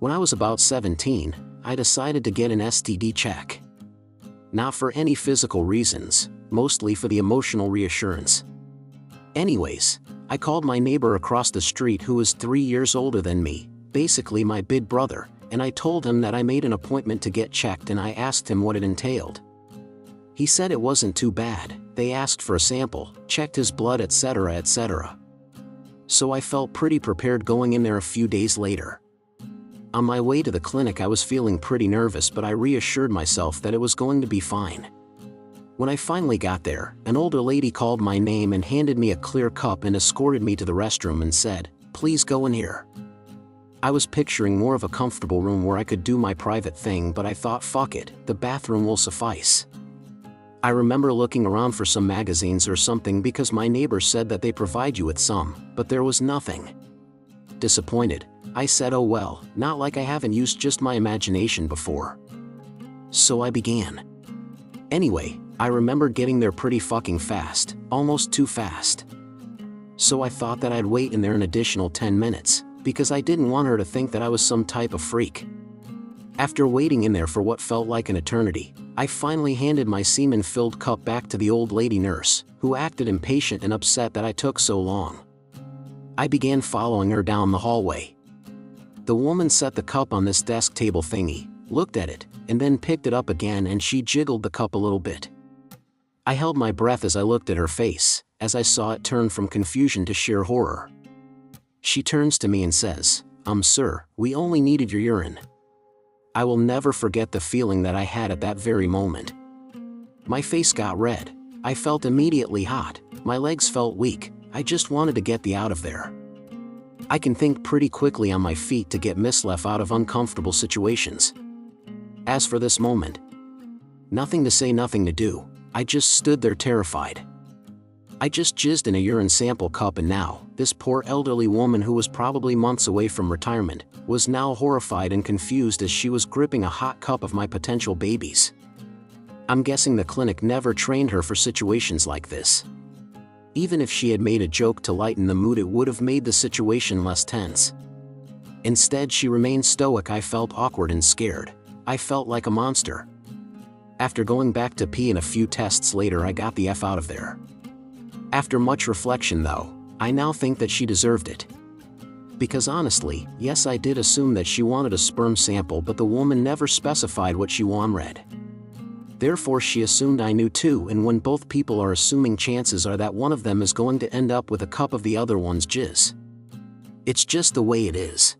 When I was about 17, I decided to get an STD check. Not for any physical reasons, mostly for the emotional reassurance. Anyways, I called my neighbor across the street who was 3 years older than me, basically my big brother, and I told him that I made an appointment to get checked and I asked him what it entailed. He said it wasn't too bad. They asked for a sample, checked his blood, etc., etc. So I felt pretty prepared going in there a few days later. On my way to the clinic I was feeling pretty nervous, but I reassured myself that it was going to be fine. When I finally got there, an older lady called my name and handed me a clear cup and escorted me to the restroom and said, "Please go in here." I was picturing more of a comfortable room where I could do my private thing, but I thought, fuck it, the bathroom will suffice. I remember looking around for some magazines or something because my neighbor said that they provide you with some, but there was nothing. Disappointed, I said, oh well, not like I haven't used just my imagination before. So I began. Anyway, I remember getting there pretty fucking fast, almost too fast. So I thought that I'd wait in there an additional 10 minutes, because I didn't want her to think that I was some type of freak. After waiting in there for what felt like an eternity, I finally handed my semen-filled cup back to the old lady nurse, who acted impatient and upset that I took so long. I began following her down the hallway. The woman set the cup on this desk table thingy, looked at it, and then picked it up again and she jiggled the cup a little bit. I held my breath as I looked at her face, as I saw it turn from confusion to sheer horror. She turns to me and says, Sir, we only needed your urine." I will never forget the feeling that I had at that very moment. My face got red. I felt immediately hot. My legs felt weak. I just wanted to get the out of there. I can think pretty quickly on my feet to get misleft out of uncomfortable situations. As for this moment, nothing to say, nothing to do. I just stood there terrified. I just jizzed in a urine sample cup, and now, this poor elderly woman who was probably months away from retirement, was now horrified and confused as she was gripping a hot cup of my potential babies. I'm guessing the clinic never trained her for situations like this. Even if she had made a joke to lighten the mood, it would have made the situation less tense. Instead, she remained stoic. I felt awkward and scared. I felt like a monster. After going back to pee and a few tests later, I got the F out of there. After much reflection though, I now think that she deserved it. Because honestly, yes, I did assume that she wanted a sperm sample, but the woman never specified what she wanted. Therefore she assumed I knew too, and when both people are assuming, chances are that one of them is going to end up with a cup of the other one's jizz. It's just the way it is.